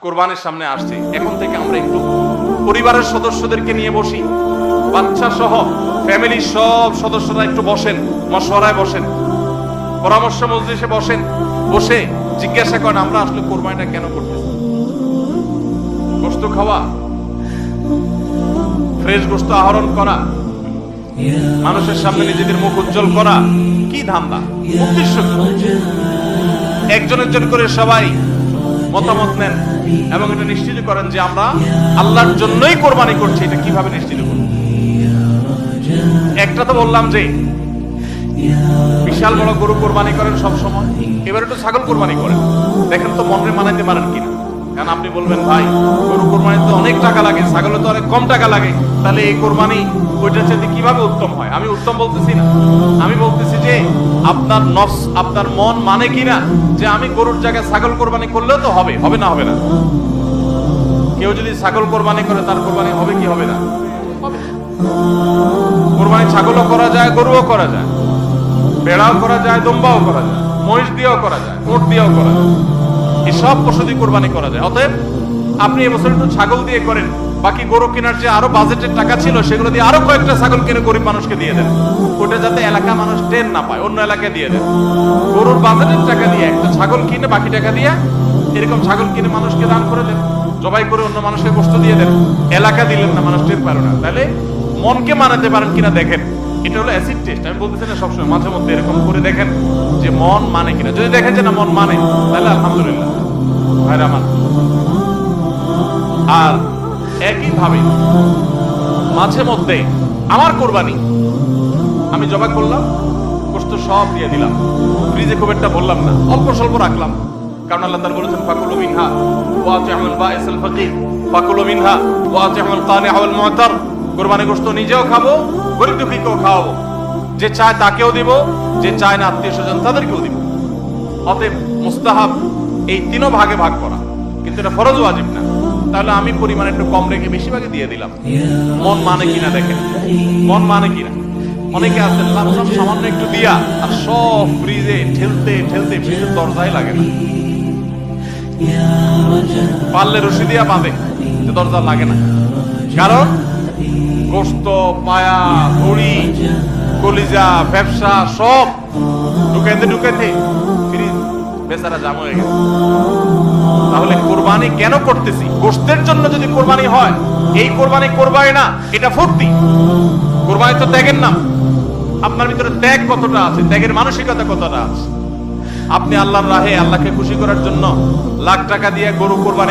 কোরবানির সামনে আসছে, এখন থেকে আমরা একটু পরিবারের সদস্যদেরকে নিয়ে বসি, বাচ্চা সহ ফ্যামিলির সব সদস্যরা একটু বসেন, মশওয়ারায় বসেন, পরামর্শ মজলিসে বসেন, বসে জিজ্ঞাসা করেন আমরা আসলে কোরবানিটা কেন করতেছি। গোশত খাওয়া, ফ্রেশ গোশত আহরণ করা, মানুষের সামনে নিজেদের মুখ উজ্জ্বল করা, কি ধান্দা, উদ্দেশ্য কি? একজন একজন করে সবাই মতামত নেন এবং এটা নিশ্চিত করেন যে আমরা আল্লাহর জন্যই কোরবানি করছি। এটা কিভাবে নিশ্চিত করব? একটা তো বললাম যে বিশাল বড় গরু কোরবানি করেন সব সময়, এবার একটু ছাগল কোরবানি করেন, দেখেন তো মনে মানাইতে পারেন কিনা। কারণ আপনি বলবেন ভাই গরু কোরবানিতে অনেক টাকা লাগে, ছাগলে তো অনেক কম টাকা লাগে, তাহলে এই কোরবানি ওইটার চাইতে কিভাবে উত্তম হয়? আমি উত্তম বলতেছি না, আমি বলতেছি যে আপনার নফস, আপনার মন মানে কিনা যে আমি গরুর জায়গায় ছাগল কোরবানি করলেও তো হবে, হবে না হবে না? কেউ যদি ছাগল কোরবানি করে তার কোরবানি হবে কি হবে না? হবে। কোরবানি ছাগলও করা যায়, গরুও করা যায়, ভেড়াও করা যায়, দুম্বাও করা যায়, মহিষ দিয়েও করা যায়, উট দিয়েও করা যায়, এই সব পশু দিয়ে কোরবানি করা যায়। অতএব আপনি এবছর একটু ছাগল দিয়ে করেন, বাকি গরু কেনার যে আরো বাজেটের টাকা ছিল সেগুলো দিয়ে আরো কয়েকটা ছাগল কিনে গরিব মানুষকে দিয়ে দেন, ওটা যাতে এলাকা মানুষ টেন না পায়, অন্য এলাকায় দিয়ে দেন। গরুর বাজেটের টাকা দিয়ে একটা ছাগল কিনে বাকি টাকা দিয়ে এরকম ছাগল কিনে মানুষকে দান করে দেন, জবাই করে অন্য মানুষকে গোশত দিয়ে দেন, এলাকা দিলেন না, মানুষ টের পারে না। তাহলে মনকে মানাতে পারেন কিনা দেখেন। এটা হলো অ্যাসিড টেস্ট, আমি বলতেছি না সবসময়, মাঝে মধ্যে এরকম করে দেখেন যে মন মানে কিনা। যদি দেখেন যে না মন মানে, তাহলে আলহামদুলিল্লাহ ভাইরা মান। আর একইভাবে মাঝে মধ্যে আমার কোরবানি আমি জবাই করলাম, গোশত সব দিয়ে দিলাম, ফ্রিজে খুব একটা বললাম না, অল্প স্বল্প রাখলাম, কারণ আল্লাহ তাআলা বলেছেন ফাকুলু মিনহা ওয়া আতিউল বাঈসাল ফাকির, ফাকুলু মিনহা ওয়া আতিউল কানিআ ওয়াল মু'তার। কোরবানি গোশত নিজেও খাবো, গরিব দুঃখীকেও খাওয়াবো, যে চায় তাকেও দিব, যে চায় না আত্মীয় স্বজন তাদেরকেও দিব। অতএব মুস্তাহাব এই তিনও ভাগে ভাগ করা, কিন্তু এটা ফরজ ওয়াজিব না। তাহলে আমি পরিমাণ একটু কম রেখে বেশিরভাগে দিয়ে দিলাম। মন মানে কিনা দেখেন, মন মানে কিনা। অনেকে আছেন লামসাম সামান্য একটু দিয়া আর সব ফ্রিজে ঠেলতে ঠেলতে ফ্রিজের দরজাই লাগে না, পারলে রশি দিয়া বাঁধে যে দরজা লাগে না। কারণ গোশত, পায়া, ভুড়ি, কলিজা, ব্যবসা সব ঢুকাইতে ঢুকাইতে ফ্রিজ বেচারা জাম হয়ে গেছে। তাহলে কোরবানি কেন করতেছি? গোশতের জন্য যদি কোরবানি হয়, এই কোরবানি করবাই না, এটা ফুর্তি। কোরবানি তো ত্যাগের নাম। আপনার ভিতরে ত্যাগ কতটা আছে, ত্যাগের মানসিকতা কতটা আছে? আপনি আল্লাহর রাহে, আল্লাহকে খুশি করার জন্য লাখ টাকা দিয়ে গরু কোরবানি